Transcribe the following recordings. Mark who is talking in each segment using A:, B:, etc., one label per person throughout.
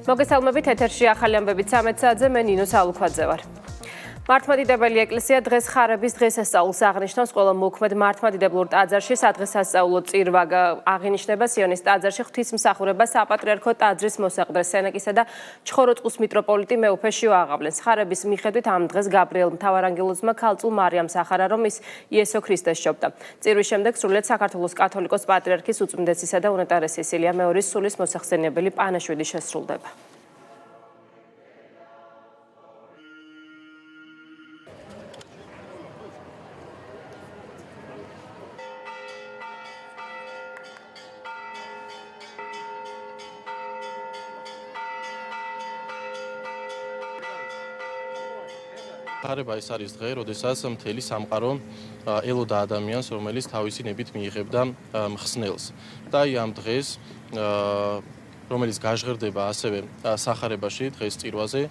A: მოგესალმებით, ეთერში ახალი ამბებით 13 საათზე, მე ნინო სალუქვაძე ვარ. მართლმადიდებელი ეკლესია დღეს ხარების დღესასწაულს აღნიშნავს ყველა მოქმედ მართლმადიდებლურ ტაძარში სადღესასწაულო წირვა აღინიშნება სიონის ტაძარში ღვთისმსახურება საპატრიარქო ტაძრის მოსაყდრე სენაკისა და ჩხოროწყუს მიტროპოლიტი მეუფე შეუაღავლეს. ხარების მიხედვით ამ დღეს გაბრიელ მთავარანგელოზმა ქალწულ მარიამს ახარა, რომ ის იესო ქრისტეს შობდა. წირვის შემდეგ სრულიად საქართველოს კათოლიკოს პატრიარქის უწმიდესისა და უნეტარესი სილია მეორის სულის მოსახსენიებელი პანაშვიდი შესრულდება.
B: ხარება ეს არის დღე, როდესაც მთელი სამყარო ელოდა ადამიანს, რომელიც თავისი ნებით მიიღებდა მხსნელს. და ამ დღეს, რომელიც გაჟღერდება ასევე სახარებაში დღეს წირვაზე,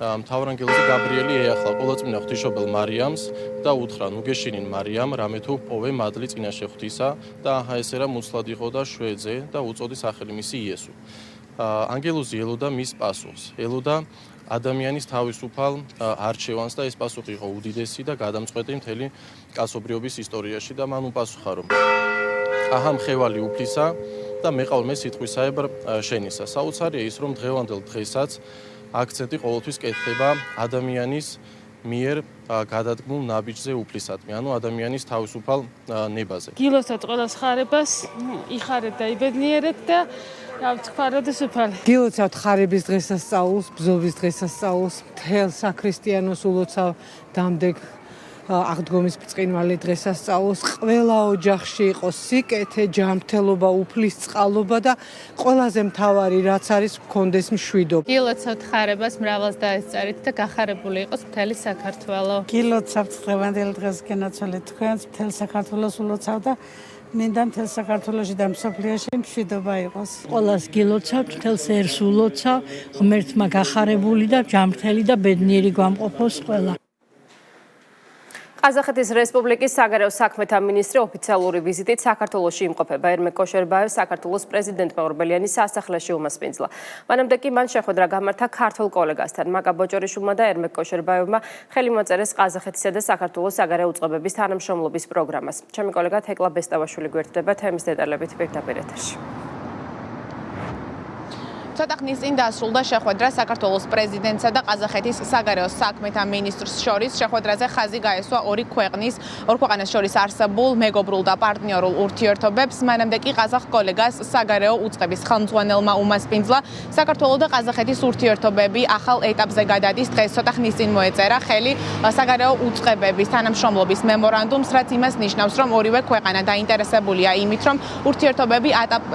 B: მთავარანგელოზი გაბრიელი ეახლა ყოვლადწმინდა ღვთისმშობელ მარიამს და უთხრა: "ნუ გეშინინ მარიამ, რამე თუ პოვე მადლი წინაშე ღვთისა და აჰაესე რა მუცლად იყო და შვეძე და უწოდი სახელი მისი იესო." ანგელოზი ელოდა მის პასუხს, ელოდა ადამიანის თავისუფალ არჩევანს და ეს პასუხი იყო უდიდესი და გადამწყვეტი მთელი კაცობრიობის ისტორიაში და მან უპასუხა, რომ აჰა მხევალი უფლისა და მეყავლმე სიტყვისაებრ შენისა. საოცარია ის, რომ დღევანდელ დღესაც აქცენტი ყოველთვის კეთდება ადამიანის მიერ გადადგმულ ნაბიჯზე უფლისადმი, ანუ ადამიანის თავისუფალ ნებაზე.
C: გილოცავთ ყველას ხარებას, იხარეთ და იბედნიერეთ და გავთქვაროთ სუფალი.
D: გილოცავთ ხარების დღესასწაულს, ბრძოლის დღესასწაულს, მთელ საქრისტიანოს ულოცავ დამდეგ აღდგომის ბრწყინვალე დღესასწაულს. ყველა ოჯახში იყოს სიკეთე, ჯანმრთელობა, უფლის წყალობა და ყველაზე მთავარი რაც არის გქონდეს მშვიდობა.
E: გილოცავთ ხარებას, მრავალს დაესწარით და გახარებული იყოს მთელი საქართველო.
F: გილოცავთ დღევანდელ დღეს გენაცვალეთ თქვენს, მთელ საქართველოს ულოცავ და მინდა მთელ საქართველოში და მსოფლიოში მშვიდობა იყოს.
G: ყველას გილოცავთ, მთელს ერს ულოცავ, ღმერთმა გახარებული და ჯანმრთელი და ბედნიერი გამყოფოს ყველა.
A: ყაზახეთის რესპუბლიკის საგარეო საქმეთა მინისტრი ოფიციალური ვიზიტით საქართველოში იმყოფება. ერმეკ კოშერბაევ საქართველოს პრეზიდენტმა ორბელიანის სასახლეში უმასპინძლა. მანამდე კი მან შეხვედრა გამართა ქართულ კოლეგასთან. მაკა ბოჭორიშვილმა და ერმეკ კოშერბაევმა ხელი მოწერეს ყაზახეთისა და საქართველოს საგარეო უწყებების თანამშრომლობის პროგრამას. ჩემი კოლეგა თეკლა ბესტავაშვილი გვერდდება თემის დეტალებით პირდაპირ ეთერში.
E: ცოტა ხნის წინ დასრულდა შეხვედრა საქართველოს პრეზიდენტსა და ყაზახეთის საგარეო საქმეთა მინისტრს შორის. შეხვედრაზე ხაზი გაესვა ორი ქვეყანას შორის არსებულ მეგობრულ და პარტნიორულ ურთიერთობებს. მანამდე კი ყაზახ კოლეგას საგარეო უწყების ხელმძღვანელმა უმასპინძლა საქართველოს და ყაზახეთის ურთიერთობები ახალ ეტაპზე გადადის. დღეს ცოტა ხნის წინ მოეწერა ხელი საგარეო უწყებების თანამშრომლობის მემორანდუმს, რაც იმას ნიშნავს, რომ ორივე ქვეყანა დაინტერესებულია იმით, რომ ურთიერთობები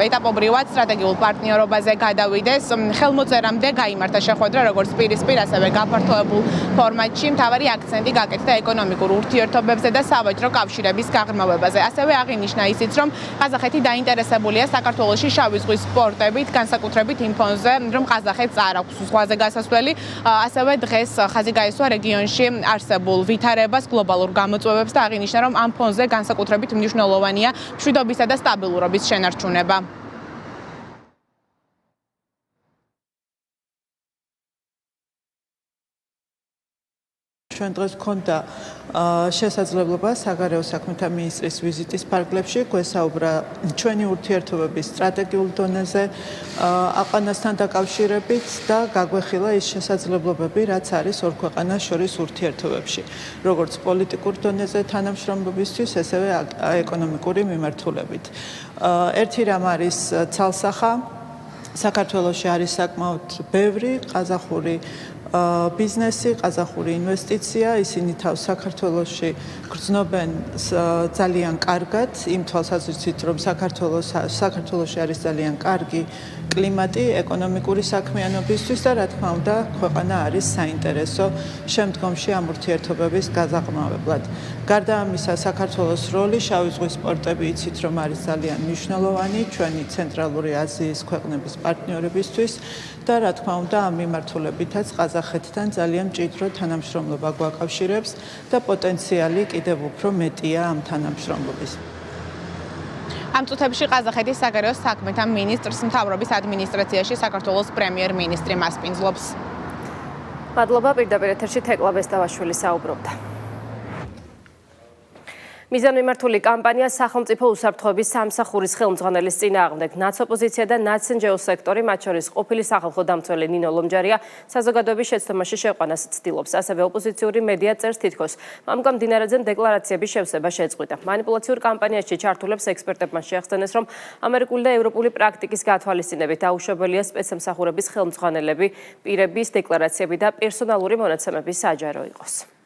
E: ეტაპობრივად სტრატეგიულ პარტნიორობაზე გადავიდეს. ხელმოწერამდე გაიმართა შეხვედრა როგორც პირისპირ, ასევე გაფართოებულ ფორმატში. მთავარი აქცენტი გაკეთდა ეკონომიკურ ურთიერთობებზე და სავაჭრო კავშირების გაღრმავებაზე. ასევე აღინიშნა ისიც, რომ ყაზახეთი დაინტერესებულია საქართველოში შავი ზღვის პორტებით, განსაკუთრებით იმ ფონზე, რომ ყაზახეთს არ აქვს ზღვაზე გასასვლელი. ასევე დღეს ხაზი გაესვა რეგიონში არსებულ ვითარებას, გლობალურ გამოწვევებს და აღინიშნა, რომ ამ ფონზე განსაკუთრებით მნიშვნელოვანია მშვიდობისა და სტაბილურობის შენარჩუნება.
F: ჩვენ დღეს გქონდა შესაძლებლობა საგარეო საქმეთა მინისტრის ვიზიტის ფარგლებში გვესაუბრა ჩვენი ურთიერთობების სტრატეგიულ დონეზე აყანასთან დაკავშირებით და გაგვეხილა ის შესაძლებლობები, რაც არის ორ ქვეყანას შორის ურთიერთობებში, როგორც პოლიტიკურ დონეზე თანამშრომლობისთვის, ასევე ეკონომიკური მიმართულებით. ერთი რამ არის ცალსახა, საქართველოში არის საკმაოდ ბევრი ყაზახური ბიზნესი, ყაზახური ინვესტიცია, ისინი თავს საქართველოში გრძნობენ ძალიან კარგად, იმ თვალსაზრისით, რომ საქართველოში არის ძალიან კარგი კლიმატი ეკონომიკური საქმიანობისთვის და რა თქმა უნდა, ქვეყანა არის საინტერესო შემდგომში ამ ურთიერთობების გაზაღმავებლად. გარდა ამისა, საქართველოს როლი შავი ზღვის პორტები იცით, რომ არის ძალიან მნიშვნელოვანი ჩვენი ცენტრალური აზიის ქვეყნების პარტნიორებისთვის და რა თქმა უნდა, ამ მიმართულებითაც ყაზახეთთან ძალიან მჭიდრო თანამშრომლობა გვაკავშირებს და პოტენციალი კიდევ უფრო მეტია ამ თანამშრომლობის.
E: ამ წუთებში ყაზახეთის საგარეო საქმეთა მინისტრს მთავრობის ადმინისტრაციაში საქართველოს პრემიერ-მინისტრი მასპინძლობს.
A: მადლობა, პირდაპირ ეთერში თეკლა ბესტავაშვილი საუბრობდა. მიზანმიმართული კამპანია სახელმწიფო უსაფრთხოების სამსახურის ხელმძღვანელის წინააღმდეგ ნაცოპოზიცია და ნაცნჯეო სექტორი, მათ შორის ყოფილი სახალხო დამცველი ნინო ლომჯარია, საზოგადოების შეცდომაში შეყვანას ცდილობს. ასევე ოპოზიციური მედია წერს თითქოს მამუკა მდინარაძემ დეკლარაციების შევსება შეწყვიტა. манипуляციურ კამპანიაში ჩართულებს ექსპერტებმა შეახსენეს, რომ ამერიკული და ევროპული პრაქტიკის გათვალისწინებით დაუშვებელია სპეცსამსახურების ხელმძღვანელები პირების დეკლარაციები და პერსონალური მონაცემები საჯარო იყოს.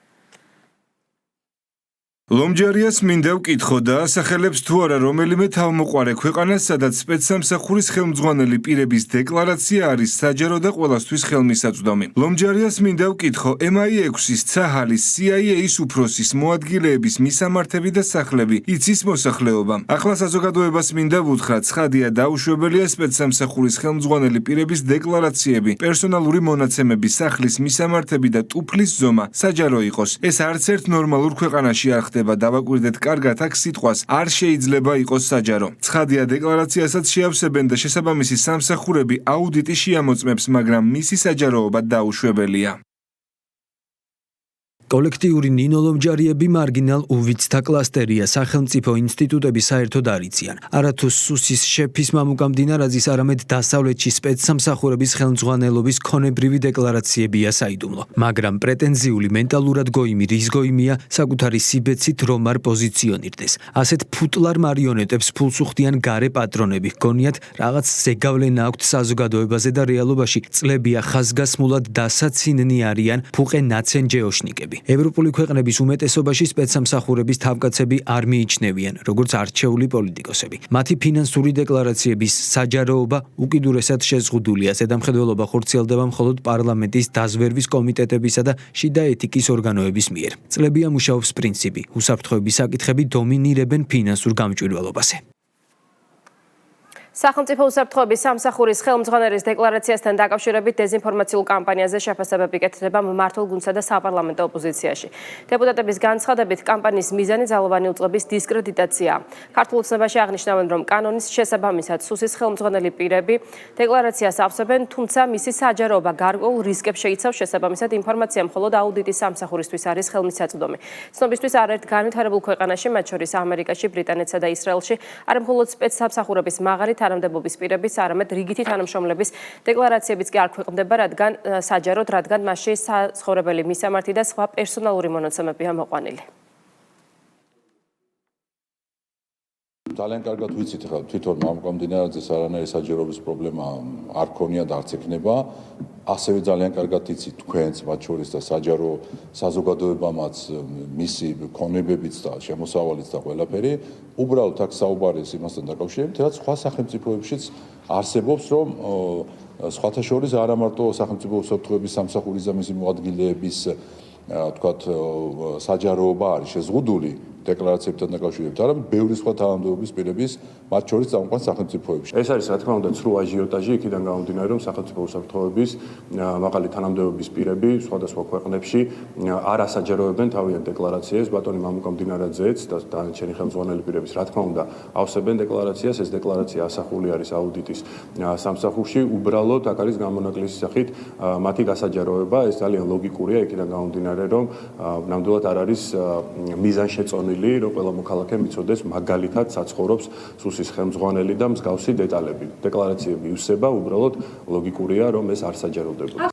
H: ლომჯარიას მინდა ვკითხოდა, ასახელებს თუ არა რომელიმე თავმოყარე ქვეყანას, სადაც სპეცსამსახურის ხელმძღვანელი პირების დეკლარაცია არის საჯარო და ყველასთვის ხელმისაწვდომი. ლომჯარიას მინდა ვკითხო, MI6-ის, ცაჰალის, CIA-ის უფროსის, მოადგილეების მისამართები და სახლები, იცის მოსახლეობა. ახლა საზოგადოებას მინდა ვუთხრა, ცხადია დაუშვებელია სპეცსამსახურის ხელმძღვანელი პირების დეკლარაციები, პერსონალური მონაცემები, სახლის მისამართები და ტუფლის ზომა საჯარო იყოს. ეს არც ერთ ნორმალურ ქვეყანაში არ დავაკვირდეთ კარგად აქ სიტყვას არ შეიძლება იყოს საჯარო. ცხადია დეკლარაციასაც შეავსებენ და შესაბამისი სამსახურები აუდიტი შეამოწმებს, მაგრამ მისი საჯაროობა დაუშვებელია.
I: კოლექტიური ნინო ლომჯარიები მარგინალ უვიცთა კლასტერია, სახელმწიფო ინსტიტუტები საერთოდ არ იციან. არათუ სუსის შეფის მამუკა მდინარაძის, არამედ დასავლეთში სპეცსამსახურების ხელმძღვანელობის ქონებრივი დეკლარაციებია საიდუმლო. მაგრამ პრეტენზიული მენტალურად გოიმი რის გოიმია საკუთარი სიბეცით რომ არ პოზიციონირდეს. ასეთ ფუტლარ მარიონეტებს ფულსუხდიან გარე პატრონები, გონიათ რაღაც ზეგავლენა აქვთ საზოგადოებაზე და რეალობაში წლებია ხაზგასმულად დასაცინნი არიან ფუყე ნაცენჯეოშნიკები. ევროპული ქვეყნების უმეტესობაში სპეცსამსახურების თავკაცები არ მიიჩნევიან, როგორც არჩეული პოლიტიკოსები. მათი ფინანსური დეკლარაციების საჯაროობა უკიდურესად შეზღუდულია. ზედამხედველობა ხორციელდება მხოლოდ პარლამენტის დაზვერვის კომიტეტებისა და შიდა ეთიკის ორგანოების მიერ. წლებია მუშაობს პრინციპი: უსაფრთხოების საკითხები დომინირებენ ფინანსურ გამჭვირვალობაზე.
A: სახელმწიფო უსაფრთხოების სამსახურის ხელმძღვანელის დეკლარაციასთან დაკავშირებით დეზინფორმაციულ კამპანიაზე შეფასებები იკეთება მმართველ გუნდსა და საპარლამენტო ოპოზიციაში. დეპუტატების განცხადებით, კამპანიის მიზანი ძალოვანი უწყების დისკრედიტაციაა. ქართულ ოცნებაში აღნიშნავენ, რომ კანონის შესაბამისად სუსის ხელმძღვანელი პირები დეკლარაციას ავსებენ, თუმცა მისი საჯაროობა გარკვეულ რისკებს შეიცავს. შესაბამისად, ინფორმაცია მხოლოდ აუდიტის სამსახურისთვის არის ხელმისაწვდომი. ცნობისთვის არაერთ განვითარებულ ქვეყანაში, მათ შორის ამერიკაში, ბრიტანეთსა და ისრაელში, არ მხოლოდ სპეცსამსახურების მაღალი თანამდებობის პირების, არამედ რიგითი თანამშრომლების დეკლარაციებიც კი არ ქვეყნდება, საჯაროდ, რადგან მასში საცხოვრებელი მისამართი და სხვა პერსონალური მონაცემებია მოყვანილი.
J: ძალიან კარგად ვიცით, ხა თვითონ მამუკა მდინარაძეს არანაირი საჯაროების პრობლემა არ ქონია და არც ექნება. ასევე ძალიან კარგად იცით თქვენც, მათ შორის და საჯარო საზოგადოებამაც მისი ქონებებიც და შემოსავალიც და ყველაფერი. უბრალოდ აქ საუბარი იმასთან დაკავშირებით, რაც სხვა სახელმწიფოებშიც არსებობს, რომ სხვათა შორის არა მარტო სახელმწიფო უსაფრთხოების სამსახურის და მისი მოადგილეების თქვათ საჯაროობა არის შეზღუდული დეკლარაციებთან დაკავშირებით, არამედ ბევრი სხვა თანამდებობის პირების, მათ შორის წამყვან სახელმწიფოებში. ეს არის რა თქმა უნდა ცრუ აჟიოტაჟი იქიდან გამომდინარე, რომ სახელმწიფო უსაფრთხოების მაღალი თანამდებობის პირები სხვადასხვა ქვეყნებში არ ასაჯაროებენ თავიანთ დეკლარაციებს. ბატონი მამუკა მდინარაძეც და დანარჩენი ხელმძღვანელი პირების, რა თქმა უნდა, ავსებენ დეკლარაციას. ეს დეკლარაცია ასახული არის აუდიტის სამსახურში. უბრალოდ აქ არის გამონაკლისის სახით მათი გასაჯაროება. ეს ძალიან ლოგიკურია იქიდან გამომდინარე, რომ ნამდვილად არ არის მიზანშეწონილი, რომ ყველა მოქალაქე მიცოდეს მაგალითად საცხოვრობს სუსის ხელმძღვანელი და მსგავსი დეტალები. დეკლარაციები ივსება, უბრალოდ ლოგიკურია, რომ ეს არ საჯაროვდებოდა.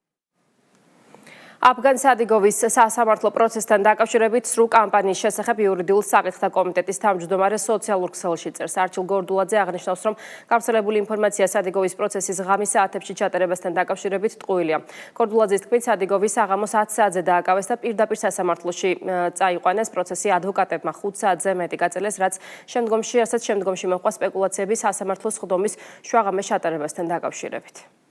A: აფგან სადიგოვის სასამართლო პროცესთან დაკავშირებით სრულ კამპანიის შესახებ იურიდიულ საკითხთა კომიტეტის თავმჯდომარე სოციალურ ქსელში წერს. არჩილ გორდულაძე აღნიშნავს, რომ გავრცელებული ინფორმაცია სადიგოვის პროცესის ღამის საათებში ჩატარებასთან დაკავშირებით ტყუილია. გორდულაძის თქმით, სადიგოვის საღამოს 10 საათზე დააკავეს და პირდაპირ სასამართლოში წაიყვანეს. პროცესი ადვოკატებმა 5 საათზე მეტი გაწელეს, რაც შემდგომში მოჰყვა სპეკულაციები სასამართლოს სხდომის შუაღამეს ჩატარებასთან დაკავშირებით.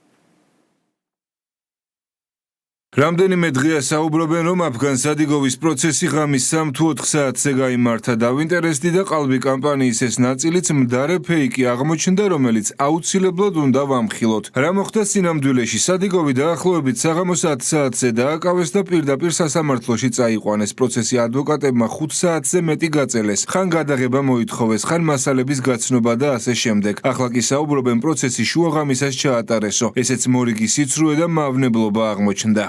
H: რამდენიმე დღეა საუბრობენ, რომ აფგან სადიგოვის პროცესი ღამის 3 თუ 4 საათზე გაიმართა. დავინტერესდი და ყალბი კამპანიის ეს ნაწილიც მდარე ფეიკი აღმოჩნდა, რომელიც აუცილებლად უნდა ვამხილოთ. რა მოხდა სინამდვილეში? სადიგოვი დაახლოებით საღამოს 10 საათზე დააკავეს და პირდაპირ სასამართლოში წაიყვანეს. პროცესი ადვოკატებმა 5 საათზე მეტი გაწელეს. ხან გადაღება მოითხოვეს, ხან მასალების გაცნობა და ასე შემდეგ. ახლა კი საუბრობენ, პროცესი შუაღამისას ჩაატარესო. ესეც მორიგი სიცრუე და მავნებლობა აღმოჩნდა.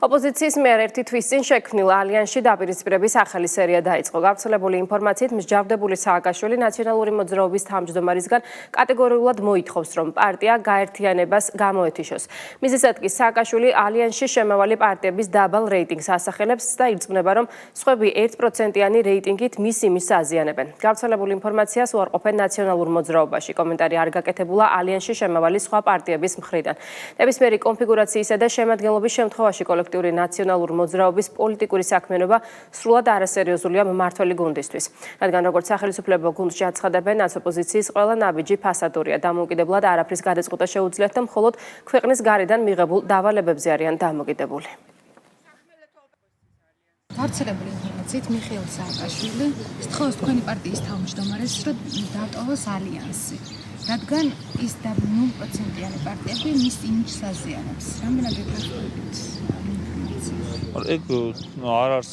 A: ოპოზიციის მიერ ერთი თვის წინ შექმნილ ალიანსში დაპირისპირების ახალი სერია დაიწყო. გავრცელებული ინფორმაციით მსჯავრდებული სააკაშვილი ნაციონალური მოძრაობის თავმჯდომარისგან კატეგორიულად მოითხოვს, რომ პარტია გაერთიანებას გამოეთიშოს. მისესაც კი სააკაშვილი ალიანსში შემავალი პარტიების დაბალ რეიტინგს ასახელებს და ირწმუნება, რომ სხვები 1%-იანი რეიტინგით მის იმის აზიანებენ. გავრცელებული ინფორმაციას უარყოფენ ნაციონალურ მოძრაობაში. კომენტარი არ გაკეთებულა ალიანსში შემავალი სხვა პარტიების მხრიდან. ნებისმიერი კონფიგურაციისა და შემადგენლობის შემთხვევაში კოლექტიური ნაციონალური მოძრაობის პოლიტიკური საქმიანობა სრულად არასერიოზულია მმართველი გუნდისთვის. რადგან როგორც სახელმწიფო გუნდში აცხადებენ, ოპოზიციის ყველა ნაბიჯი ფასადურია. დამოუკიდებლად არაფრის გადაწყვეტა შეუძლიათ და მხოლოდ ქვეყნის გარედან მიღებულ დავალებებზე არიან დამოკიდებული.
K: გავრცელებული ინფორმაციით მიხეილ სააკაშვილი სთხოვს თქვენი პარტიის თავმჯდომარეს, რომ დატოვოს ალიანსი. რადგან ის 0%-იანი პარტიები მის იმიჯს აზიანებს. რამდენად ეკუთვნებით?
L: ეგ არ არის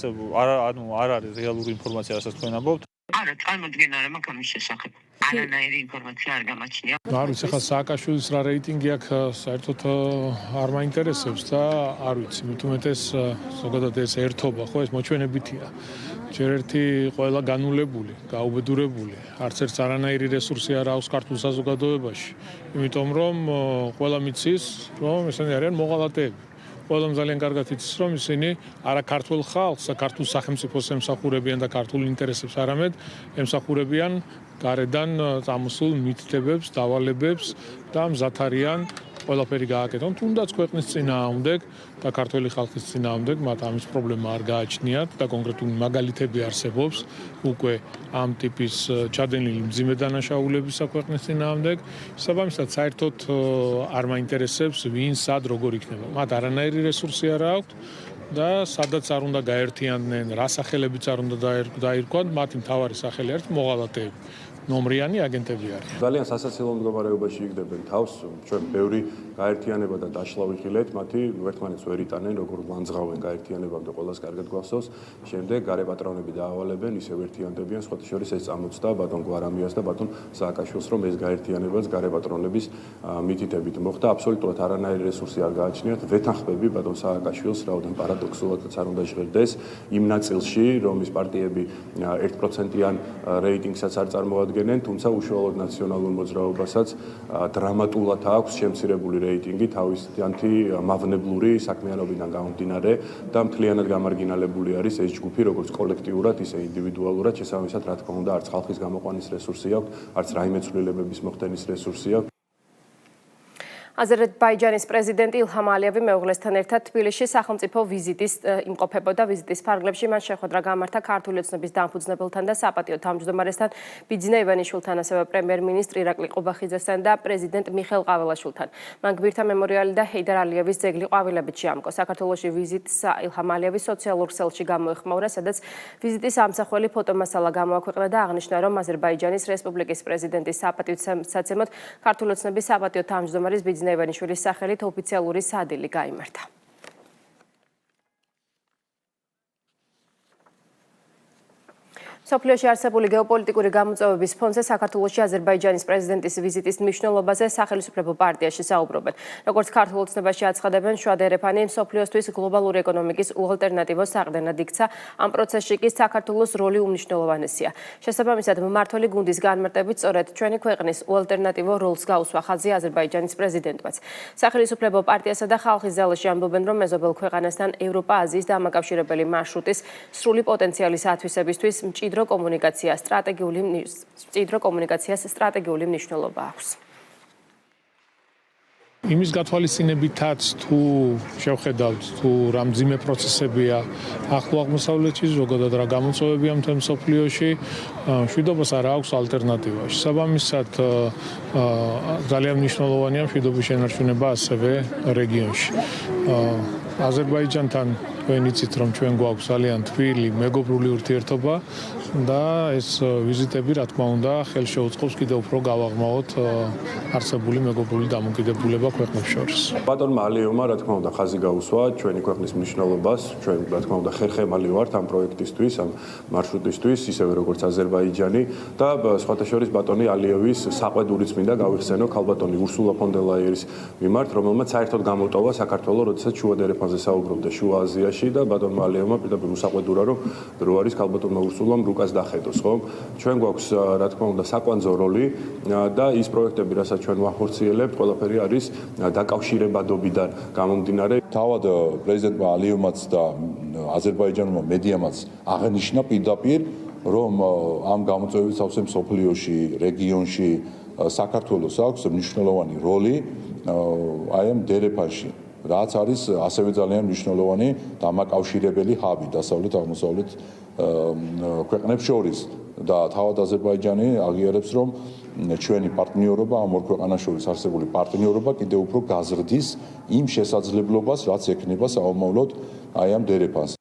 L: რეალური ინფორმაცია, რასაც თქვენ ამბობთ.
M: არა, წარმოდგენა არ მაქვს ამის შესახებ. არანაირი ინფორმაცია არ გამაჩნია.
N: არ ვიცი, ხა სააკაშვილის რა რეიტინგი აქვს, საერთოდ არ მაინტერესებს და არ ვიცი, მithumetes ზოგადად ეს ერთობა, ხო, ეს მოჩვენებითია. ჯერ ერთი ყველა განულებული, გაუბედურებული, არც ერთ არანაირი რესურსი არ აქვს ქართულ საზოგადოებაში. იმიტომ რომ ყველა მიცის, რომ ესენი არიან მოღალატეები. ყველამ ძალიან კარგად იცის, რომ ისინი არა ქართულ ხალხს, ქართულ სახელმწიფოს ემსახურებიან და ქართულ ინტერესებს არამედ ემსახურებიან გარედან წამოსულ მითითებებს, დავალებებს და მზად არიან ყველაფერი გააკეთონ, თუნდაც ქვეყნის წინააღმდეგ და ქართველი ხალხის წინააღმდეგ, მათ ამის პრობლემა არ გააჩნიათ და კონკრეტული მაგალითები არსებობს უკვე ამ ტიპის ჩადენილი მძიმე დანაშაულებისა ქვეყნის წინააღმდეგ. შესაბამისად, საერთოდ არ მაინტერესებს ვინ, სად, როგორ იქნება. მათ არანაირი რესურსი არ აქვთ და სადაც არ უნდა გაერთიანდნენ, რა სახელებიც არ უნდა დაირქვათ, მათი მთავარი სახელი არის მოღალატეები. ნომრიანი აგენტები არიან.
O: ძალიან სასაცილო მდგომარეობაში იგდებენ თავს, ჩვენ ბევრი გაერთიანება და დაშლა ვიხილეთ, მათი ერთმანეთს ვერ იტანენ, როგორ ლანძღავენ გაერთიანებამდე ყველას კარგად გვახსოვს. შემდეგ გარე პატრონები დაავალებენ, ისევ ერთიანდებიან, სხვათა შორის ეს წამოწდა ბატონ გვარამიას და ბატონ სააკაშვილს, რომ ეს გაერთიანებაც გარე პატრონების მითითებით მოხდა. აბსოლუტურად არანაირი რესურსი არ გააჩნიათ. ვეთანხმები ბატონ სააკაშვილს, რაოდენ პარადოქსულადაც არ უნდა ჟღერდეს იმ ნაწილში, რომ ის პარტიები 1%-იან რეიტინგსაც არ წარმოადგენენ, თუმცა უშუალოდ ნაციონალურ მოძრაობასაც დრამატულად აქვს შემცირებული რეიტინგი თავისთანთი მავნებლური საქმიანობიდან გამომდინარე და მთლიანად გამარგინალებული არის ეს ჯგუფი, როგორც კოლექტიურად, ისე ინდივიდუალურად. შესაბამისად, რა თქმა უნდა, არც ხალხის გამოყვანის რესურსი აქვს, არც რაიმე ცვლილებების მოხდენის რესურსი აქვს.
A: აზერბაიჯანის პრეზიდენტი ილჰამ ალიევი მეუღლესთან ერთად თბილისში სახელმწიფო ვიზიტის იმყოფებოდა. ვიზიტის ფარგლებში მან შეხვედრა გამართა ქართული ოცნების დამფუძნებელთან და საპატიო თავმჯდომარესთან, ბიძინა ივანიშვილთან, ასევე პრემიერ-მინისტრ ირაკლი ყუბახიძესთან და პრეზიდენტ მიხეილ ყაველაშვილთან. მან გმირთა მემორიალი და ჰეიდარ ალიევის ძეგლი ყვავილებით შეამკო. საქართველოში ვიზიტს ილჰამ ალიევი სოციალურ ქსელში გამოეხმაურა, სადაც ვიზიტის ამსახველი ფოტომასალა გამოაქვეყნა და აღნიშნა, რომ აზერბაიჯანის რესპუბლიკის პრეზიდენტის საპატიოსაცემად ქართული ოცნების საპატიო თავმჯდომარის ბიძინა ივანიშვილის სახელით ოფიციალური სადილი გაიმართა. სოფლიოში არსებული გეოპოლიტიკური გამოწვევების ფონზე საქართველოში აზერბაიჯანის პრეზიდენტის ვიზიტის მნიშვნელობაზე სახელმწიფო პარტიაში საუბრობენ. როგორც ქართულ ოცნებაში აცხადებენ, შუა დერეფანი სოფლიოსთვის გლობალური ეკონომიკის უალტერნატივო საყრდენად იქცა. ამ პროცესში კი საქართველოს როლი უმნიშვნელოვანესია. შესაბამისად, მმართველი გუნდის განმარტებით, სწორედ ჩვენი ქვეყნის უალტერნატივო როლს გაუსვა ხაზი აზერბაიჯანის პრეზიდენტმაც. სახელმწიფო პარტიასა და ხალხის ძალაში ამბობენ, რომ მეზობელ ქვეყანასთან ევროპა-აზიის დამაკავშირებელი მარშრუტის სრული პოტენციალის ათვისებისთვის მჭიდრო კომუნიკაციას სტრატეგიული მნიშვნელობა აქვს.
N: იმის გათვალისწინებითაც თუ შევხედავთ თუ რა მძიმე პროცესებია ახლო აღმოსავლეთში, ზოგადად რა გამოწვევებია მთელ მსოფლიოში, მშვიდობას არ აქვს ალტერნატივა. შესაბამისად, ძალიან მნიშვნელოვანია მშვიდობის შენარჩუნება ასევე რეგიონში. აზერბაიჯანთან თქვენ იცით, რომ ჩვენ გვაქვს ძალიან თბილი მეგობრული ურთიერთობა და ეს ვიზიტები, რა თქმა უნდა, ხელშეუწყობს კიდევ უფრო გავაღრმავოთ არსებული მეგობრული დამოკიდებულება ქვეყნებს შორის.
O: ბატონმა ალიევმა, რა თქმა უნდა, ხაზი გაუსვა ჩვენი ქვეყნის მნიშვნელობას, ჩვენ, რა თქმა უნდა, ხერხემალი ვართ ამ პროექტისთვის, ამ მარშრუტისთვის, ისევე როგორც აზერბაიჯანი და სხვათა შორის ბატონი ალიევის საყვედურიც მინდა გავიხსენო ქალბატონი ურსულა ფონ დერ ლაიერის მიმართ, რომელმაც საერთოდ გამოტოვა საქართველოს, როდესაც შუა დერეფანზე საუბრობდა შუა აზიაში და ბატონმა ალიევმა პირდაპირ უსაყვედურა, რომ რო არის ქალბატონმა ურსულამ რუკას დახედოს, ხო? ჩვენ გვაქვს, რა თქმა უნდა, საკვანძო როლი და ის პროექტები, რასაც ჩვენ ვახორციელებთ, ყველაფერი არის დაკავშირებადობიდან გამომდინარე.
J: თავად პრეზიდენტმა ალიევმაც და აზერბაიჯანულმა მედიამაც აღნიშნა პირდაპირ, რომ ამ გამოწვევების სავსე მსოფლიოში, რეგიონში საქართველოს აქვს მნიშვნელოვანი როლი აი ამ დერეფანში, რაც არის ასევე ძალიან მნიშვნელოვანი დამაკავშირებელი ჰაბი დასავლეთ აღმოსავლეთ ქვეყნებს შორის და თავად აზერბაიჯანი აღიარებს, რომ ჩვენი პარტნიორობა ამ ორ ქვეყანას შორის არსებული პარტნიორობა კიდევ უფრო გაზრდის იმ შესაძლებლობას, რაც ექნება საომავლოდ აი ამ დერეფანს.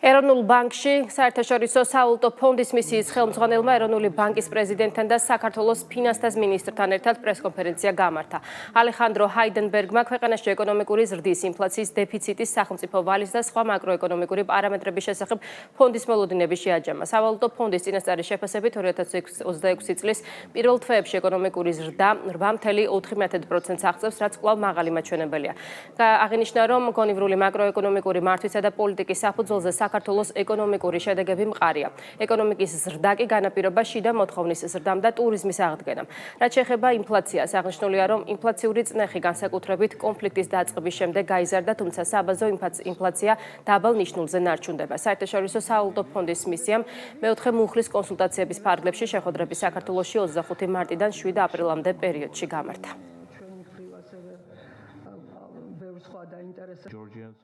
A: ეროვნულ ბანკში საერთაშორისო სავალუტო ფონდის მისიის ხელმძღვანელმა ეროვნული ბანკის პრეზიდენტთან და საქართველოს ფინანსთა მინისტრთან ერთად პრესკონფერენცია გამართა. ალეხანდრო ჰაიდენბერგმა ქვეყანაში ეკონომიკური ზრდის, ინფლაციის დეფიციტის, სახელმწიფო ვალის და სხვა მაკროეკონომიკური პარამეტრების შესახებ ფონდის მოლოდინები შეაჯამა. სავალუტო ფონდის წინასწარი შეფასებით 2026 წლის პირველ თვეებში ეკონომიკური ზრდა 8.4%-ს აღწევს, რაც კვლავ მაღალი მაჩვენებელია. აღინიშნა, რომ გონივრული მაკროეკონომიკური მართვისა და პოლიტიკის საფუძველზე საქართველოს ეკონომიკური შედეგები მყარია. ეკონომიკის ზრდა კი განაპირობა შიდა მოთხოვნის ზრდამ და ტურიზმის აღდგენამ. რაც შეეხება ინფლაციას, აღნიშნულია, რომ ინფლაციური წნეხი განსაკუთრებით კონფლიქტის დაწყების შემდეგ გაიზარდა, თუმცა საბაზო ინფლაცია დაბალ ნიშნულზე ნარჩუნდება. საერთაშორისო სავალუტო ფონდის მისიამ მეოთხე მუხლის კონსულტაციების ფარგლებში შეხვედრები საქართველოში 25 მარტიდან 7 აპრილამდე პერიოდში გამართა.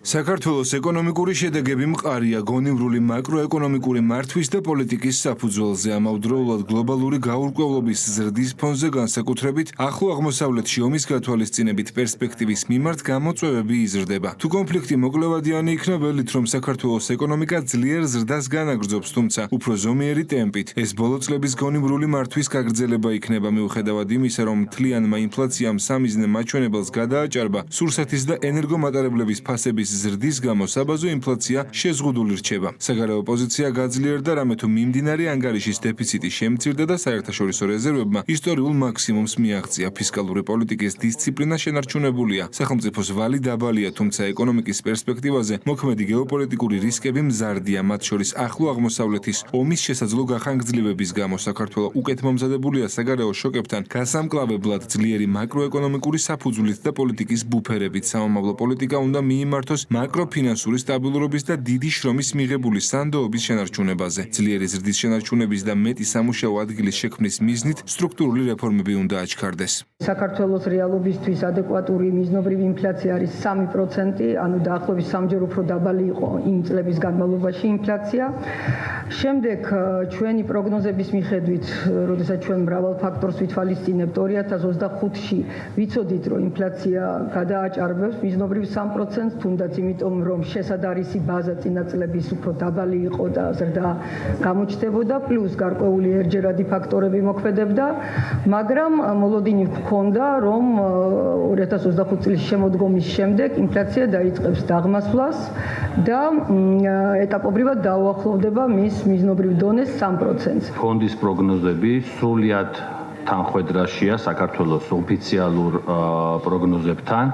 H: საქართველოს ეკონომიკური შედეგები მყარია გონივრული მაკროეკონომიკური მართვის და პოლიტიკის საფუძველზე. ამავდროულად გლობალური გაურკვევლობის ზრდის ფონზე განსაკუთრებით ახლო აღმოსავლეთში ომის გათვალისწინებით პერსპექტივის მიმართ გამოწვევები იზრდება. თუ კონფლიქტი მოკლევადიანი იქნა, ველით რომ საქართველოს ეკონომიკა ძლიერ ზრდას განაგრძობს, თუმცა უფრო ზომიერი ტემპით. ეს ბოლო წლების გონივრული მართვის გაგრძელება იქნება, მიუხედავად იმისა, რომ მთლიანმა ინფლაციამ სამიზნე მაჩვენებელს გადააჭარბა, სურსათის და ენერგომატარებლების ფასების ზრდის გამო საბაზო ინფლაცია შეზღუდული რჩება. საგარეო პოზიცია გაძლიერდა, რამე თუ მიმდინარე ანგარიშის დეფიციტი შემცირდა და საერთაშორისო რეზერვებმა ისტორიულ მაქსიმუმს მიაღწია. ფისკალური პოლიტიკის დისციპლინა შენარჩუნებულია. სახელმწიფოს ვალი დაბალია, თუმცა ეკონომიკის პერსპექტივაზე მოქმედი გეოპოლიტიკური რისკები მზარდია, მათ შორის ახლო აღმოსავლეთის ომის შესაძლო გახანგრძლივების გამო. საქართველო უკეთ მომზადებულია საგარეო შოკებთან გასამკლავებლად ძლიერი მაკროეკონომიკური საფუძვლით და პოლიტიკის ბუფერებით. საომავლო პოლიტიკა უნდა მიიმართოს მაკროფინანსური სტაბილურობის და დიდი შრომის მიღებული სანდოობის შენარჩუნებაზე. ძლიერი ზრდის შენარჩუნების და მეტი სამუშაო ადგილის შექმნის მიზნით სტრუქტურული რეფორმები უნდა აჩქარდეს.
P: საქართველოს რეალობისთვის ადეკვატური მიზნობრივი ინფლაცია არის 3%, ანუ დაახლოებით 3-ჯერ უფრო დაბალი იყო იმ წლების განმავლობაში ინფლაცია. შემდეგ ჩვენი პროგნოზების მიხედვით, როდესაც ჩვენ მრავალ ფაქტორს ვითვალისწინებთ, 2025-ში ვიცოდით, რომ ინფლაცია გადააჭარბებს მიზნობრივ 3%, თუნდაც იმიტომ, რომ შესადარისი ბაზა წინა წლების უფრო დაბალი იყო და ზრდა გამოჩნდებოდა, პლუს გარკვეული ერთჯერადი ფაქტორები მოქმედებდა, მაგრამ მოლოდინი ჰქონდა, რომ 2025 წლის შემოდგომის შემდეგ ინფლაცია დაიწყებს დაღმასვლას და ეტაპობრივად დაუახლოვდება მის მიზნობრივ დონეს 3%-ს.
Q: ფონდის პროგნოზები სრულად თანხვედრაშია საქართველოს ოფიციალურ პროგნოზებთან.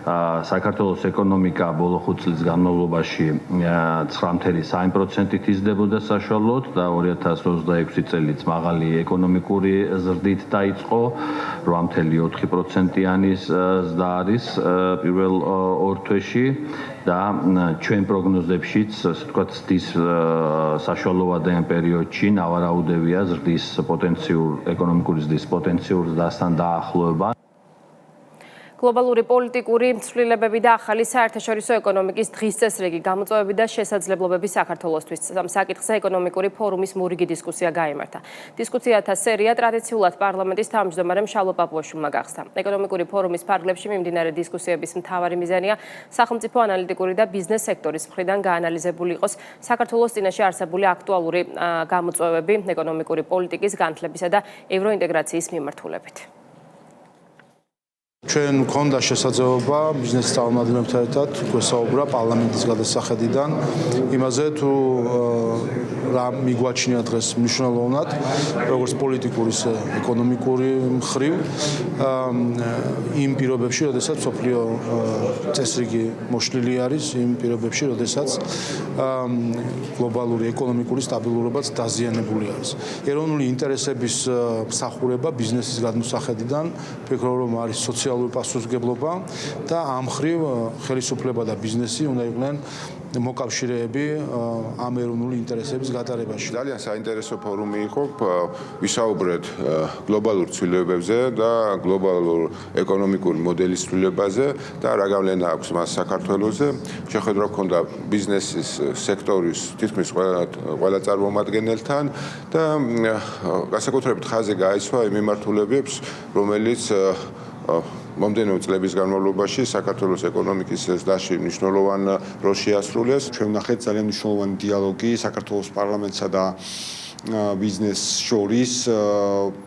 Q: საქართველოს ეკონომიკა ბოლო 5 წლის განმავლობაში 9.3%-ით იზრდებოდა საშუალოდ და 2026 წელიც მაღალი ეკონომიკური ზრდით დაიწყო 8.4%-იანი ზრდა არის პირველ ორ თვეში და ჩვენ პროგნოზებშიც, ასე ვთქვათ, ზრდის საშუალოვან პერიოდში ნავარაუდევია ზრდის პოტენციურ ეკონომიკური ზრდის პოტენციურ ზრდასთან დაახლოება.
A: გლობალური პოლიტიკური ცვლილებები და ახალი საერთაშორისო ეკონომიკის დღის წესრიგი, გამოწვევები და შესაძლებლობები საქართველოსთვის. ამ საკითხზე ეკონომიკური ფორუმის მურიგი დისკუსია გაიმართა. დისკუსიათა სერია ტრადიციულად პარლამენტის თავმჯდომარემ შალვა პაპუაშვილმა გახსნა. ეკონომიკური ფორუმის ფარგლებში მიმდინარე დისკუსიების მთავარი მიზანია სახელმწიფო ანალიტიკური და ბიზნეს სექტორის მხრიდან გაანალიზებული იყოს საქართველოს წინაშე არსებული აქტუალური გამოწვევები ეკონომიკური პოლიტიკის განხლებისა და ევროინტეგრაციის მიმართულებით.
R: ჩვენ გვქონდა შესაძლებლობა ბიზნეს წარმომადგენლებთან ერთად გვესაუბრა პარლამენტის გადასახედიდან იმაზე თუ რა მიგვაჩნია დღეს მნიშვნელოვნად როგორც პოლიტიკური ისე ეკონომიკური მხრივ იმ პირობებში, როდესაც სოფლიო წესრიგი მოშლილი არის, იმ პირობებში, როდესაც გლობალური ეკონომიკური სტაბილურობაც დაზიანებული არის. ეროვნული ინტერესების მსახურება ბიზნესის გადმოსახედიდან ვფიქრობ, რომ არის სოციალური პასუხისმგებლობა და ამ მხრივ ხელისუფლება და ბიზნესი უნდა იყვნენ მოკავშირეები ამ ეროვნული ინტერესების გატარებაში.
S: ძალიან საინტერესო ფორუმი იყო, ვისაუბრეთ გლობალურ ცვლილებებზე და გლობალურ ეკონომიკურ მოდელის ცვლილებაზე და რა გავლენა აქვს მას საქართველოზე. შეხვედრა ჰქონდა ბიზნესის სექტორის თითქმის ყველა წარმომადგენელთან და განსაკუთრებით ხაზი გაისვა იმ მიმართულებებს, რომელიც მომდევნო წლების განმავლობაში საქართველოს ეკონომიკის ზრდაში მნიშვნელოვან როლს შეასრულეს.
O: ჩვენ ვნახეთ ძალიან მნიშვნელოვანი დიალოგი საქართველოს პარლამენტსა და ბიზნეს შორის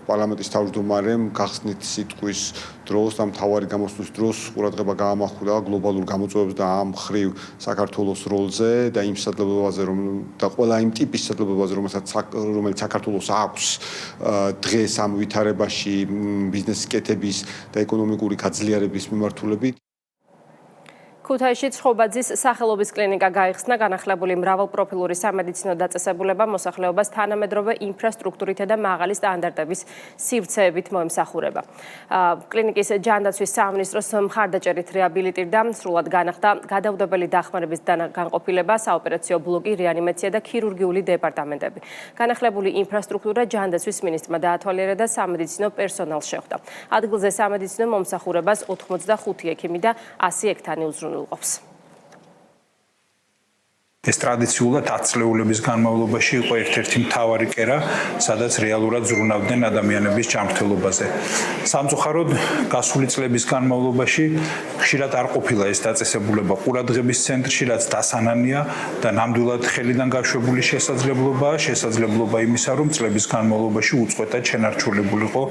O: პარლამენტის თავმჯდომარემ გახსნით სიტყვის დროს და მთავარი გამოსვლის დროს ყურადღება გაამახვილა გლობალურ გამოწვევებს და ამ მხრივ საქართველოს როლზე და იმ შესაძლებლობაზე და ყველა იმ ტიპის შესაძლებლობაზე რომელიც საქართველოს აქვს დღეს ამ ვითარებაში ბიზნესის კეთების და ეკონომიკური გაძლიერების მიმართულებით.
A: ქუთაისში ცხობაძის სახელობის კლინიკა გაიხსნა, განახლებული მრავალპროფილური სამედიცინო დაწესებულება მოსახლეობას თანამედროვე ინფრასტრუქტურითა და მაღალი სტანდარტების სივრცეებით მოემსახურება. კლინიკის ჯანდაცვის სამინისტროს მხარდაჭერით რეაბილიტირდა, სრულად განახდა გადაუდებელი დახმარების განყოფილება, საოპერაციო ბლოკი, რეანიმაცია და ქირურგიული დეპარტამენტები. განახლებული ინფრასტრუქტურა ჯანდაცვის მინისტრმა დაათვალიერა და სამედიცინო პერსონალს შეხვდა. ადგილზე სამედიცინო მომსახურებას 85 ექიმი და 100 ექთანი უზრუნველყოფს.
T: ეს ტრადიციულად 10 წლეულების განმავლობაში იყო ერთ-ერთი მთავარი კერა, სადაც რეალურად ზრუნავდნენ ადამიანების ჯანმრთელობაზე. სამწუხაროდ, გასული წლების განმავლობაში ხშირად არ ყოფილა ეს დაწესებულება ყურადღების ცენტრში, რაც დასანანია და ნამდვილად ხელიდან გაშვებული შესაძლებლობა იმისა, რომ წლების განმავლობაში უწყვეტად შენარჩუნებულიყო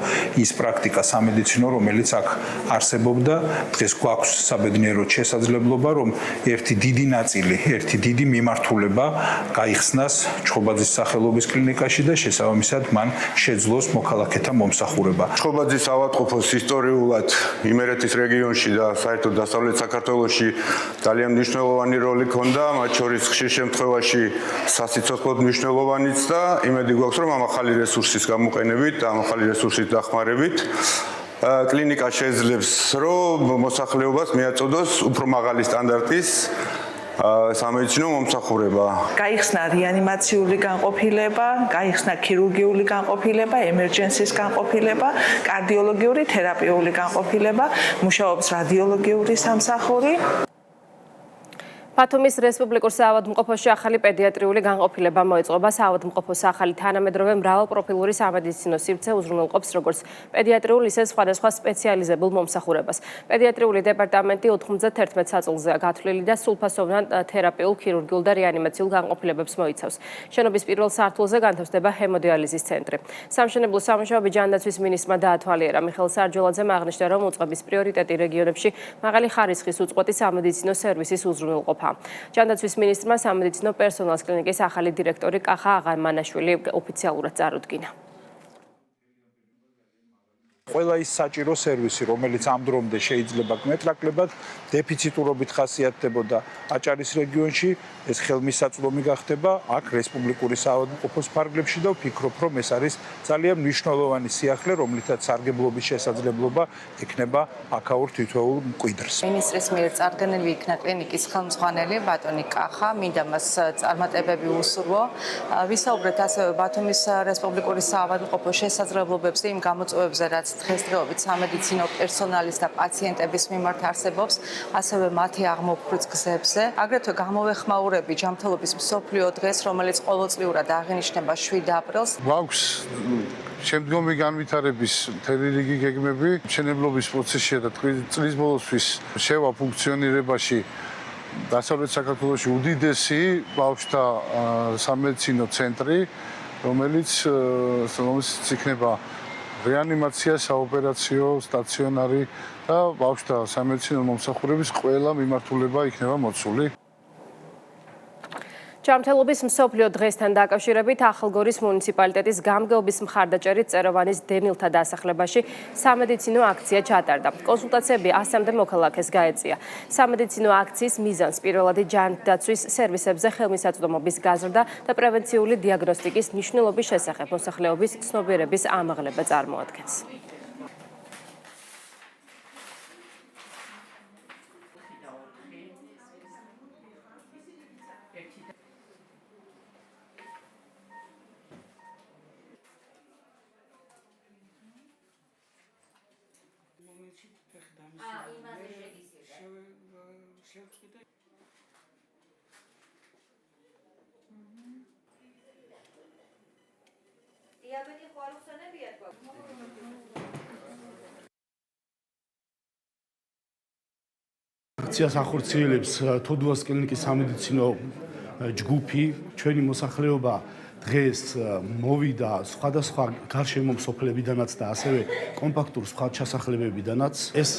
T: ის პრაქტიკა სამედიცინო, რომელიც აქ არსებობდა. დღეს გვაქვს საბედნიეროდ შესაძლებლობა, რომ ერთი დიდი ნაწილი, ერთი დიდი მიმართულება გაიხსნას ცხობაძის სახელობის კლინიკაში და შესაბამისად მან შეძლოს მოქალაქეთა მომსახურება.
S: ცხობაძის ავადმყოფოს ისტორიულად იმერეთის რეგიონში და საერთოდ დასავლეთ საქართველოში ძალიან მნიშვნელოვანი როლი ჰქონდა, მათ შორის ხშირ შემთხვევაში სასიცოცხლოდ მნიშვნელოვანიც და იმედი გვაქვს, რომ ამ ახალი რესურსის გამოყენებით და ამ ახალი რესურსის დახმარებით კლინიკა შეძლებს, რომ მოსახლეობას მიაწოდოს უფრო მაღალი სტანდარტის სამედიცინო მომსახურება.
U: გაიხსნა რეანიმაციული განყოფილება, გაიხსნა ქირურგიული განყოფილება, ემერჯენსის განყოფილება, კარდიოლოგიური თერაპიული განყოფილება, მუშაობს რადიოლოგიური სამსახური.
A: ბათუმის რესპუბლიკურ საავადმყოფოში ახალი პედიატრიული განყოფილება მოეწყობა. საავადმყოფოს ახალი თანამედროვე მრავალპროფილური სამედიცინო სივრცე უზრუნველყოფს როგორც პედიატრიულ, ისე სხვადასხვა სპეციალიზებულ მომსახურებას. პედიატრიული დეპარტამენტი 91 საწოლზეა გათვლილი და სრულფასოვან თერაპიულ, ქირურგიულ და რეანიმაციულ განყოფილებებს მოიცავს. შენობის პირველ სართულზე განთავსდება ჰემოდიალიზის ცენტრი. სამშენებლო სამუშაოები ჯანდაცვის მინისტრმა დაათვალიერა. მიხეილ სარჯოლაძემ აღნიშნა, რომ უწყების პრიორიტეტი რეგიონებში მაღალი ხარისხის უწყვეტი სამედიცინო სერვისის უზრუნველყოფა. ჯანდაცვის მინისტრმა სამედიცინო პერსონალს კლინიკის ახალი დირექტორი კახა აღამანაშვილი ოფიციალურად წარუდგინა.
T: ყველა ის საჭირო სერვისი, რომელიც ამ დრომდე შეიძლება გმეტრაკლებად დეფიციტურობით ხასიათდებოდა აჭარის რეგიონში, ეს ხელმისაწვდომი გახდება აქ რესპუბლიკური საავადმყოფოს ფარგლებში და ვფიქრობ, რომ ეს არის ძალიან მნიშვნელოვანი სიახლე, რომლითაც სარგებლობის შესაძლებლობა ექნება აქაურ თითოეულ მკვიდრს.
V: მინისტრის მიერ წარდგენილი იქნა კლინიკის ხელმძღვანელი ბატონი კახა, მინდა მას წარმატებები უსურვო. ვისაუბრეთ ასევე ბათუმის რესპუბლიკური საავადმყოფოს შესაძლებლობებზე, იმ გამოწვევებზე, რაც დღესდღეობით სამედიცინო პერსონალის და პაციენტების მიმართ არსებობს, ასევე მათი აღმოფხვრის გზებზე. აგრეთვე გამოვეხმაურები ჯანმრთელობის მსოფლიო დღეს, რომელიც ყოველწლიურად აღინიშნება 7 აპრილს.
R: გვაქვს შემდგომი განვითარების მთელი რიგი გეგმები, მშენებლობის პროცესშია და წლის ბოლოსთვის შევა ფუნქციონირებაში დასავლეთ საქართველოში უდიდესი ბავშვთა სამედიცინო ცენტრი, რომელიც იქნება რეანიმაცია, საოპერაციო, სტაციონარი და ბავშვთა სამედიცინო მომსახურების ყველა მიმართულება იქნება მოცული.
A: ჯანმრთელობის მსოფლიო დღესთან დაკავშირებით ახალგორის მუნიციპალიტეტის გამგეობის მხარდაჭერით წეროვანის დენილთა დასახლებაში სამედიცინო აქცია ჩატარდა. კონსულტაციები 100-მდე მოქალაქეს გაეწია. სამედიცინო აქციის მიზანს პირველადი ჯანდაცვის სერვისებზე ხელმისაწვდომობის გაზრდა და პრევენციული დიაგნოსტიკის მნიშვნელობის შესახებ მოსახლეობის ცნობიერების ამაღლება წარმოადგენს.
B: აქციას ახორციელებს თოდუას კლინიკის სამედიცინო ჯგუფი. ჩვენი მოსახლეობა დღეს მოვიდა სხვადასხვა გარშემო მსოფლებიდანაც და ასევე კომპაქტურ სხვა ჩასახლებებიდანაც. ეს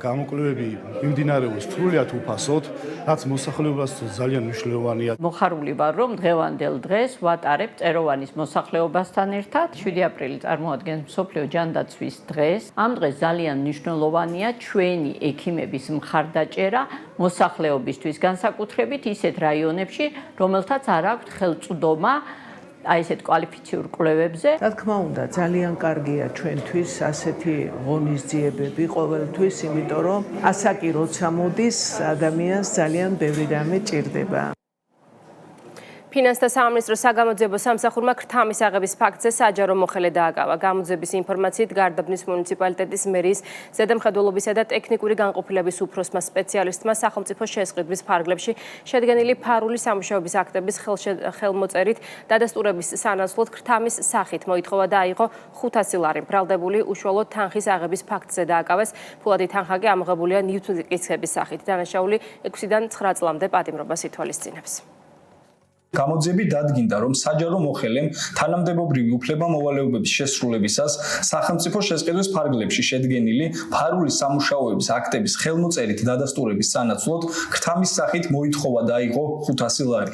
B: გამოკვლევები მიმდინარეობს სრულიად უფასოდ, რაც მოსახლეობას ძალიან მნიშვნელოვანია.
G: მოხარული ვარ, რომ დღევანდელ დღეს ვატარებ წეროვანის მოსახლეობასთან ერთად. 7 აპრილი წარმოადგენს მსოფლიო ჯანდაცვის დღეს. ამ დღეს ძალიან მნიშვნელოვანია ჩვენი ექიმების მხარდაჭერა მოსახლეობისთვის, განსაკუთრებით ისეთ რაიონებში, რომელთაც არ აქვთ ხელწვდომა აი ესეთ კვალიფიციურ კვლევებზე.
U: რა თქმა უნდა, ძალიან კარგია ჩვენთვის ასეთი ღონისძიებები ყოველთვის, იმიტომ რომ ასაკი როცა მოდის, ადამიანს ძალიან ბევრი რამე ჭირდება.
A: ფინანსთა სამინისტროს საგამოძიებო სამსახურმა ქრთამის აღების ფაქტზე საჯარო მოხელე დააკავა. გამოძიების ინფორმაციით გარდაბნის მუნიციპალიტეტის მერის ზედამხედველობისა და ტექნიკური განყოფილების უფროსმა სპეციალისტმა სახელმწიფო შესყიდვის ფარგლებში შედგენილი ფარული სამუშაოების აქტების ხელმოწერით დადასტურების სანაცვლოდ ქრთამის სახით მოითხოვა და აიღო 500 ლარი. ბრალდებული უშუალოდ თანხის აღების ფაქტზე დააკავეს. ფულადი თანხა კი ამოღებულია ნიუთმიკისების სახით. დანაშაული 6-დან 9 წლამდე პატიმრობას ითვალისწინებს.
C: გამოძიები დადგინდა, რომ საჯარო მოხელემ თანამდებობრივი უფლება-მოვალეობების შესრულებისას სახელმწიფო შესყიდვის ფარგლებში შედგენილი ფარული სამუშაოების აქტების ხელმოწერით დადასტურების სანაცვლოდ ქრთამის სახით მოითხოვა და აიღო 500 ლარი.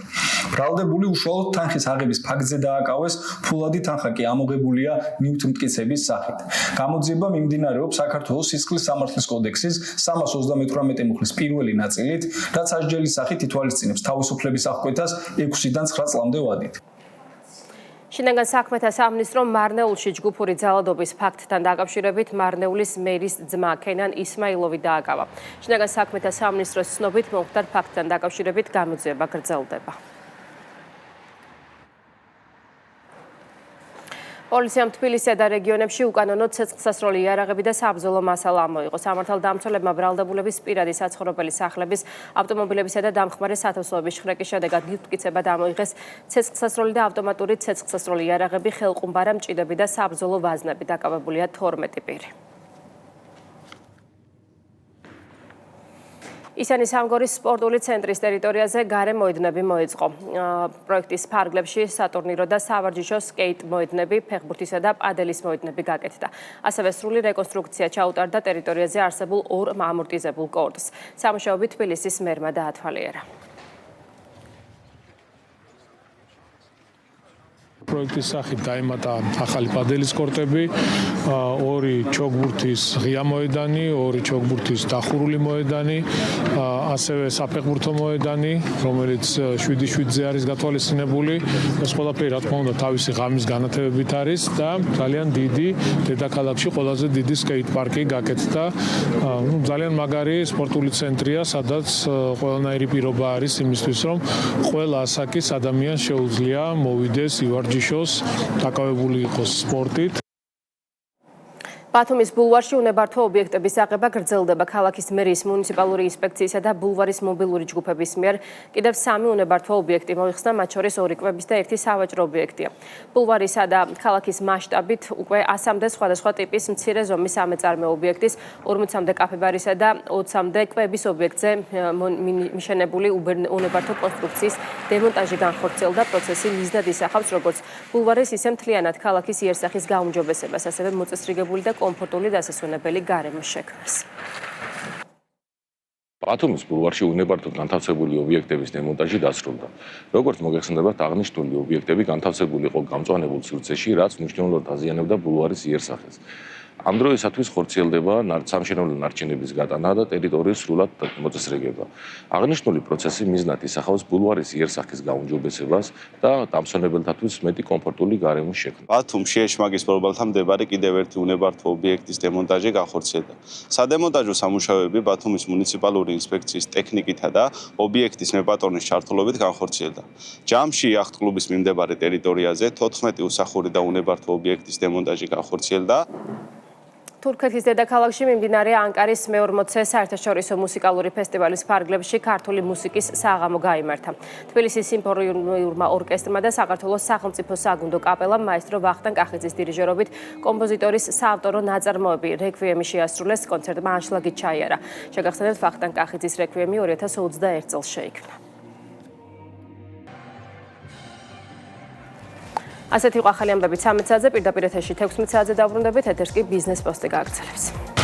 C: ბრალდებული უშუალოდ თანხის აღების ფაქტზე დააკავეს, ფულადი თანხა კი ამოღებულია ნიუთმტკიცების სახით. გამოძიება მიმდინარეობს საქართველოს სისხლის სამართლის კოდექსის 328 მუხლის პირველი ნაწილით, რაც ასჯელის სახით ითვალისწინებს თავისუფლების აღკვეთას 6-დან 9 წლამდე ვადით.
A: შინაგან საქმეთა სამინისტრომ მარნეულში ჯგუფური ძალადობის ფაქტთან დაკავშირებით მარნეულის მერის ძმა ქენან ისმაილოვი დააკავა. შინაგან საქმეთა სამინისტროს ცნობით მომხდარ ფაქტთან დაკავშირებით გამოძიება გრძელდება. პოლიციამ თბილისსა და რეგიონებში უკანონო ცეცხლსასროლი იარაღები და საბრძოლო მასალა ამოიღო. სამართალდამცველებმა ბრალდებულების პირადი საცხოვრებელი სახლების, ავტომობილებისა და დამხმარე სათავსოების შხრეკის შედეგად მტკიცებად ამოიღეს ცეცხლსასროლი და ავტომატური ცეცხლსასროლი იარაღები, ხელყუმბარა, მჭიდები და საბრძოლო ვაზნები. დაკავებულია 12 პირი. ისანი სამგორის სპორტული ცენტრის ტერიტორიაზე გარე მოედნები მოეწყო. პროექტის ფარგლებში სატურნირო და სავარჯიშო სკეით მოედნები, ფეხბურთისა და პადელის მოედნები გაკეთდა. ასევე სრული რეკონსტრუქცია ჩაუტარდა ტერიტორიაზე არსებულ 2 ამორტიზებულ კორტს. სამუშაოები თბილისის მერმა დაათვალიერა.
N: პროექტის სახით დაემატა ახალი პადელის კორტები, 2 ჩოგბურთის ღია მოედანი, 2 ჩოგბურთის დახურული მოედანი, ასევე საფეხბურთო მოედანი, რომელიც 7-7-ზე არის გათვალისწინებული. ეს ყველაფერი რა თქმა უნდა თავისი ღამის განათებებით არის და ძალიან დიდი დედაქალაქში ყველაზე დიდი სკეით პარკი გაკეთდა. ძალიან მაგარი სპორტული ცენტრია, სადაც ყველანაირი პირობა არის იმისთვის, რომ ყველა ასაკის ადამიანს შეუძლია მოვიდეს ივარჯიშოს, დაკავებული იყოს სპორტით.
A: ბათუმის ბულვარში უნებართვო ობიექტების აღება გრძელდება. ქალაქის მერის მუნიციპალური ინსპექციისა და ბულვარის მობილური ჯგუფების მიერ კიდევ 3 უნებართვო ობიექტი მოიხსნა, მათ შორის 2 კვების და 1 სავაჭრო ობიექტია. ბულვარისა და ქალაქის მასშტაბით უკვე 100-მდე სხვადასხვა ტიპის მცირე ზომის სამეწარმეო ობიექტის, 40-მდე კაფე-ბარისა და 20-მდე კვების ობიექტზე მიშენებული უნებართვო კონსტრუქციის დემონტაჟი განხორციელდა. პროცესი მიზნად ისახავს როგორც ბულვარის, ისე მთლიანად ქალაქის იერსახის გაუმჯობესებას, ასევე მოწესრიგებული და კომფორტული დასასვენებელი გარემოს შექმნას.
D: ბათუმის ბულვარში უნებართვოდ განთავსებული ობიექტების დემონტაჟი დასრულდა. როგორც მოგეხსენებათ, აღნიშნული ობიექტები განთავსებული იყო გამწვანებულ სივრცეში, რაც მნიშვნელოვნად აზიანებდა ბულვარის იერსახეს. ამ დროისათვის ხორციელდება სამშენებლო ნარჩენების გატანა და ტერიტორიის სრულად მოწესრიგება. აღნიშნული პროცესი მიზნად ისახავს ბულვარის იერსახის გაუმჯობესებას და დამსვენებელთათვის მეტი კომფორტული გარემოს შექმნას.
F: ბათუმში ეშმაკის პრობლემთა მდებარე კიდევ ერთი უნებართვო ობიექტის დემონტაჟი განხორციელდა. სადემონტაჟო სამუშაოები ბათუმის მუნიციპალური ინსპექციის ტექნიკითა და ობიექტის მეპატრონის ჩართულობით განხორციელდა. ჯამში იახტ-კლუბის მიმდებარე ტერიტორიაზე 14 უსახური და უნებართვო ობიექტის დემონტაჟი განხორციელდა.
A: თურქეთის დედაქალაქში მიმდინარე ანკარის მე-40 საერთაშორისო მუსიკალური ფესტივალის ფარგლებში ქართული მუსიკის საღამო გაიმართა. თბილისის სიმფონიურმა ორკესტრმა და საქართველოს სახელმწიფო საგუნდო კაპელამ მაესტრო ვახტანგ კახიძის დირიჟორობით კომპოზიტორის საავტორო ნაწარმოები რეკვიემი შეასრულეს, კონცერტმა ანშლაგი ჩაიარა. შეგახსენებთ, ვახტანგ კახიძის რეკვიემი 2021 წელს შეიქმნა. ასეთი იყო ახალი ამბები 13 საათზე, პირდაპირ ეთერში 16 საათზე დავბრუნდებით, ეთერს კი ბიზნეს პოსტი გააგრძელებს.